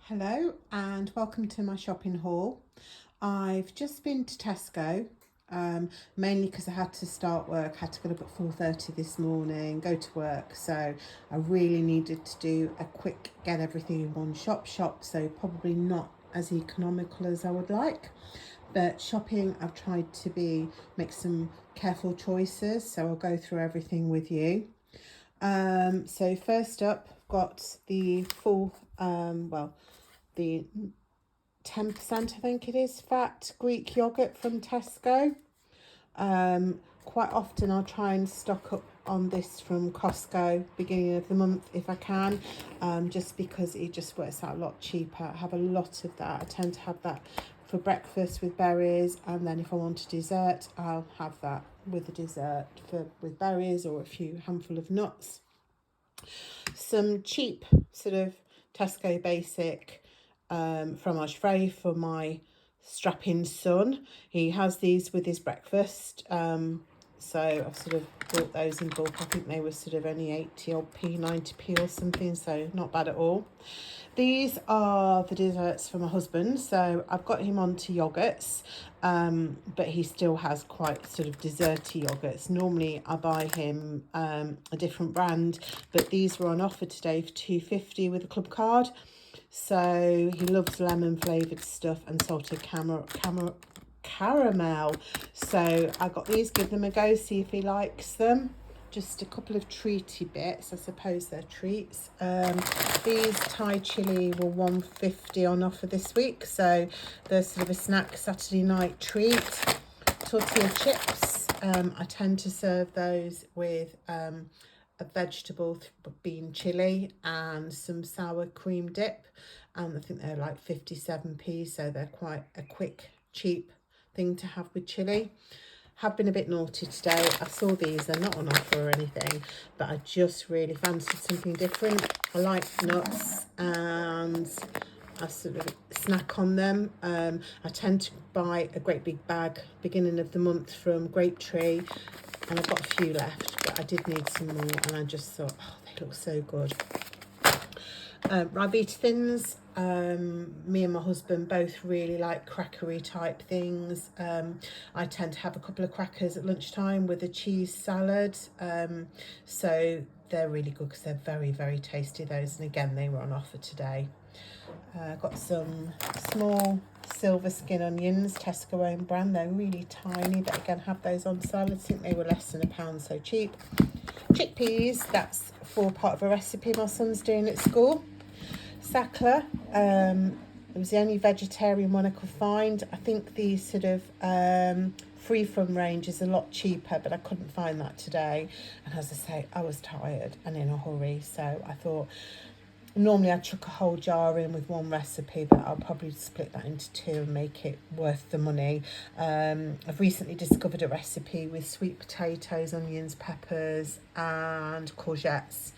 Hello and welcome to my shopping haul. I've just been to Tesco, mainly because I had to start work. I had to get up at 4:30 this morning, go to work. So I really needed to do a quick get everything in one shop, so probably not as economical as I would like. But shopping, I've tried to make some careful choices. So I'll go through everything with you. So first up, I've got the full, the 10% I think it is fat Greek yogurt from Tesco. Quite often I'll try and stock up on this from Costco beginning of the month if I can, just because it just works out a lot cheaper. I have a lot of that. I tend to have that for breakfast with berries, and then if I want a dessert I'll have that with a dessert with berries or a few handful of nuts. Some cheap sort of Tesco basic fromage frais for my strapping son. He has these with his breakfast. So I've sort of bought those in bulk. I think they were sort of only 80 odd p, 90p or something, so not bad at all. These are the desserts for my husband. So I've got him onto yogurts, but he still has quite sort of desserty yogurts. Normally I buy him a different brand, but these were on offer today for £2.50 with a club card. So he loves lemon flavoured stuff and salted caramel. So I got these, give them a go, see if he likes them. Just a couple of treaty bits, I suppose they're treats. These Thai chili were £1.50 on offer this week, so they're sort of a snack Saturday night treat. Tortilla chips, I tend to serve those with a vegetable bean chili and some sour cream dip, and I think they're like 57p, so they're quite a quick, cheap thing to have with chili. Have been a bit naughty today. I saw these, they're not on offer or anything, but I just really fancied something different. I like nuts and I sort of snack on them. I tend to buy a great big bag beginning of the month from Grape Tree, and I've got a few left, but I did need some more, and I just thought, oh, they look so good. Ribena thins, me and my husband both really like crackery type things. I tend to have a couple of crackers at lunchtime with a cheese salad, so they're really good because they're very, very tasty, those, and again they were on offer today. Got some small silver skin onions, Tesco own brand. They're really tiny, but again have those on salad. I think they were less than £1, so cheap. Chickpeas, that's for part of a recipe my son's doing at school. Sackler, it was the only vegetarian one I could find. I think the sort of free from range is a lot cheaper, but I couldn't find that today. And as I say, I was tired and in a hurry, so I thought normally I'd chuck a whole jar in with one recipe, but I'll probably split that into two and make it worth the money. I've recently discovered a recipe with sweet potatoes, onions, peppers and courgettes,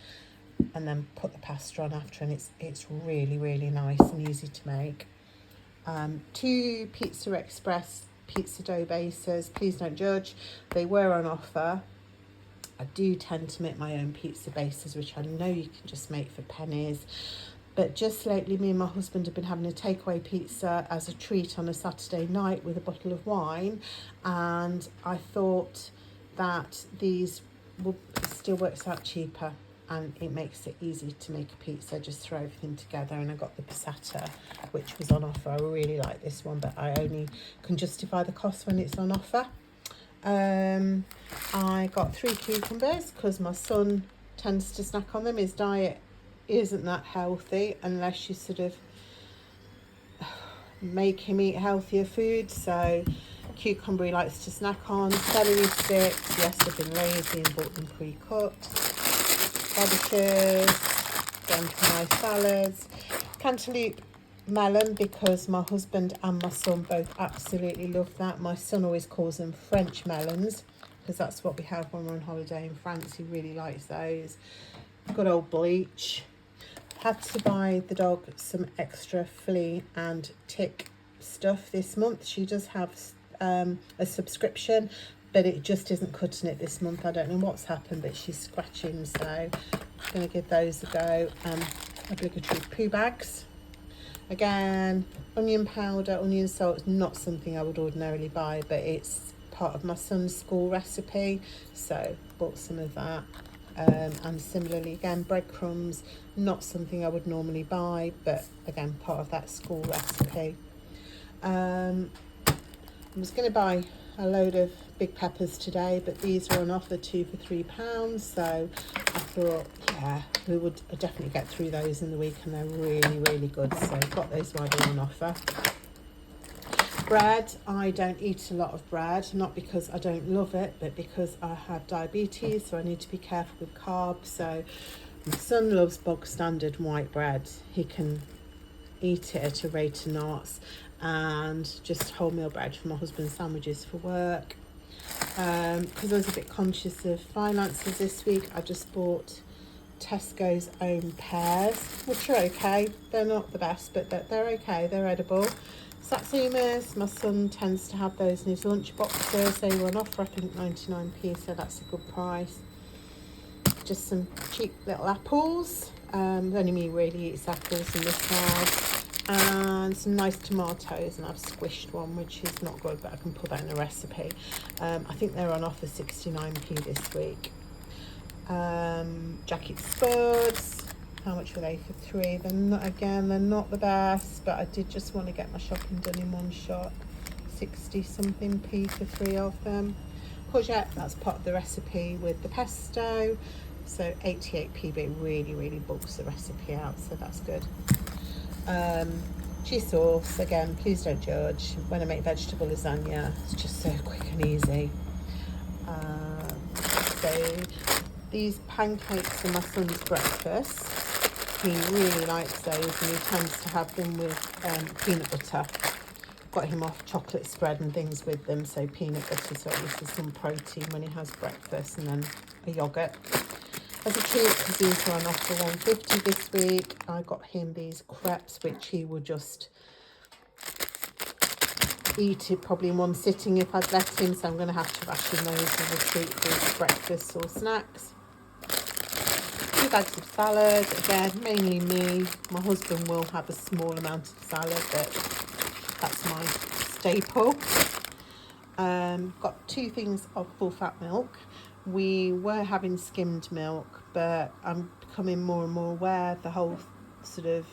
and then put the pasta on after, and it's really, really nice and easy to make. 2 Pizza Express pizza dough bases, please don't judge, they were on offer. I do tend to make my own pizza bases, which I know you can just make for pennies. But just lately, me and my husband have been having a takeaway pizza as a treat on a Saturday night with a bottle of wine. And I thought that these will still works out cheaper, and it makes it easy to make a pizza. Just throw everything together, and I got the passata, which was on offer. I really like this one, but I only can justify the cost when it's on offer. I got 3 cucumbers because my son tends to snack on them. His diet isn't that healthy unless you sort of make him eat healthier food. So cucumber he likes to snack on. Celery sticks, yes, I've been lazy and bought them pre-cut. Radishes, them for my salads. Cantaloupe melon, because my husband and my son both absolutely love that. My son always calls them French melons because that's what we have when we're on holiday in France. He really likes those. Good old bleach. Had to buy the dog some extra flea and tick stuff this month. She does have a subscription, but it just isn't cutting it this month. I don't know what's happened, but she's scratching, so I'm going to give those a go. Obligatory poo bags. Again, onion powder, onion salt, not something I would ordinarily buy, but it's part of my son's school recipe, so bought some of that. And similarly, again, breadcrumbs, not something I would normally buy, but again, part of that school recipe. I was going to buy a load of big peppers today, but these are on offer 2 for £3, so I thought, yeah, we would definitely get through those in the week, and they're really, really good, so I've got those while they're on offer. Bread, I don't eat a lot of bread, not because I don't love it, but because I have diabetes, so I need to be careful with carbs. So my son loves bog standard white bread. He can eat it at a rate of knots, and just wholemeal bread for my husband's sandwiches for work. Because I was a bit conscious of finances this week, I just bought Tesco's own pears, which are okay. They're not the best, but they're okay. They're edible. Satsumas, my son tends to have those in his lunch boxes. They were on offer, I think 99p, so that's a good price. Just some cheap little apples. Only me really eats apples in this house. And some nice tomatoes, and I've squished one, which is not good, but I can put that in a recipe. I think they're on offer 69p this week. Jacket spuds, how much were they for 3? They're not the best, but I did just want to get my shopping done in one shot. 60 something p for 3 of them. Courgette, that's part of the recipe with the pesto, so 88p, but it really, really bulks the recipe out, so that's good. Cheese sauce, again, please don't judge. When I make vegetable lasagna, it's just so quick and easy. So these pancakes are my son's breakfast. He really likes those, and he tends to have them with peanut butter. Got him off chocolate spread and things with them, so peanut butter, so at least there's some protein when he has breakfast, and then a yoghurt. As a treat, because these are on offer 150 this week, I got him these crepes, which he would just eat it probably in one sitting if I'd let him, so I'm going to have to ration those as a treat for his breakfast or snacks. 2 bags of salad, again, mainly me. My husband will have a small amount of salad, but that's my staple. Got 2 things of full fat milk. We were having skimmed milk, but I'm becoming more and more aware of the whole sort of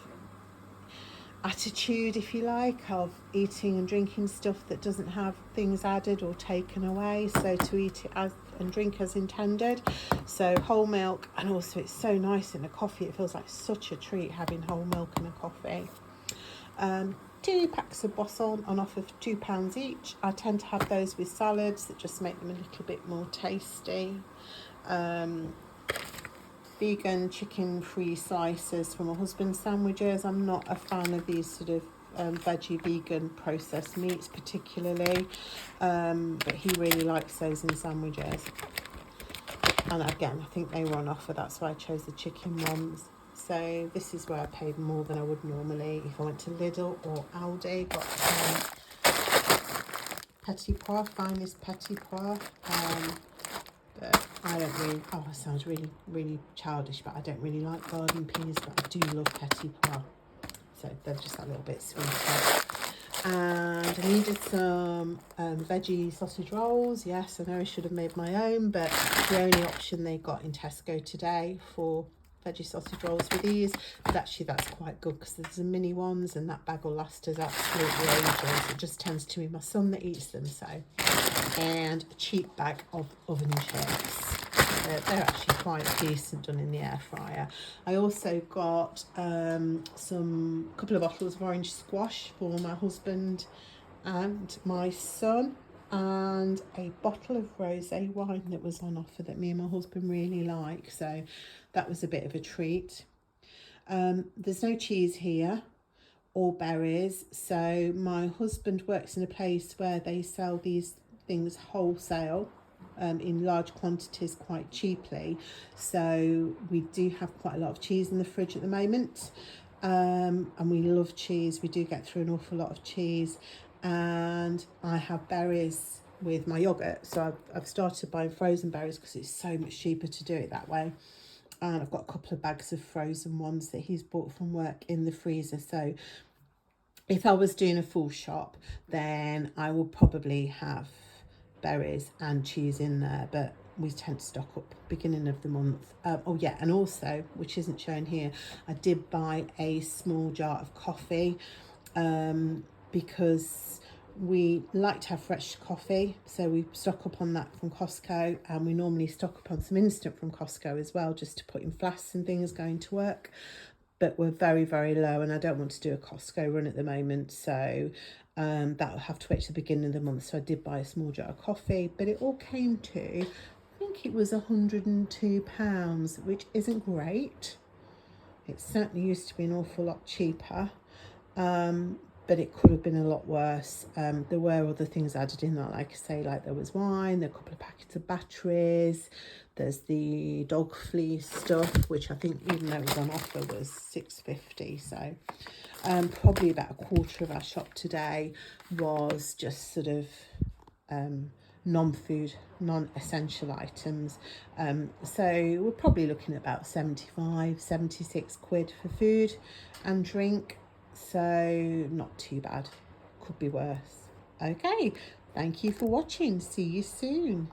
attitude, if you like, of eating and drinking stuff that doesn't have things added or taken away, so to eat it as and drink as intended. So whole milk, and also it's so nice in a coffee. It feels like such a treat having whole milk in a coffee. 2 packs of Boisson on offer for £2 each. I tend to have those with salads that just make them a little bit more tasty. Vegan chicken free slices for my husband's sandwiches. I'm not a fan of these sort of veggie vegan processed meats particularly, but he really likes those in sandwiches. And again, I think they were on offer, that's why I chose the chicken ones. So this is where I paid more than I would normally if I went to Lidl or Aldi. Got petit pois, finest petit pois. But I don't really, oh, it sounds really, really childish, but I don't really like garden peas, but I do love petit pois. So they're just a little bit sweeter. And I needed some veggie sausage rolls. Yes, I know I should have made my own, but the only option they got in Tesco today for veggie sausage rolls were these. But actually that's quite good because there's the mini ones, and that bag will last us absolutely ages. It just tends to be my son that eats them, so. And a cheap bag of oven chips. They're actually quite decent done in the air fryer. I also got couple of bottles of orange squash for my husband and my son, and a bottle of rosé wine that was on offer that me and my husband really like, so that was a bit of a treat. There's no cheese here or berries, so my husband works in a place where they sell these things wholesale in large quantities quite cheaply, so we do have quite a lot of cheese in the fridge at the moment, and we love cheese. We do get through an awful lot of cheese, and I have berries with my yogurt, so I've started buying frozen berries because it's so much cheaper to do it that way. And I've got a couple of bags of frozen ones that he's bought from work in the freezer, so If I was doing a full shop, then I would probably have berries and cheese in there, but we tend to stock up beginning of the month. Oh yeah, and also, which isn't shown here, I did buy a small jar of coffee, because we like to have fresh coffee, so we stock up on that from Costco, and we normally stock up on some instant from Costco as well, just to put in flasks and things going to work. But we're very, very low, and I don't want to do a Costco run at the moment, so that'll have to wait to the beginning of the month. So I did buy a small jar of coffee, but it all came to, I think it was £102, which isn't great. It certainly used to be an awful lot cheaper, but it could have been a lot worse. There were other things added in that, like I say, like there was wine, there were a couple of packets of batteries, there's the dog fleece stuff, which I think, even though it was on offer, was £6.50. So probably about a quarter of our shop today was just sort of non-food, non-essential items. So we're probably looking at about 76 quid for food and drink. So not too bad. Could be worse. Okay, thank you for watching. See you soon.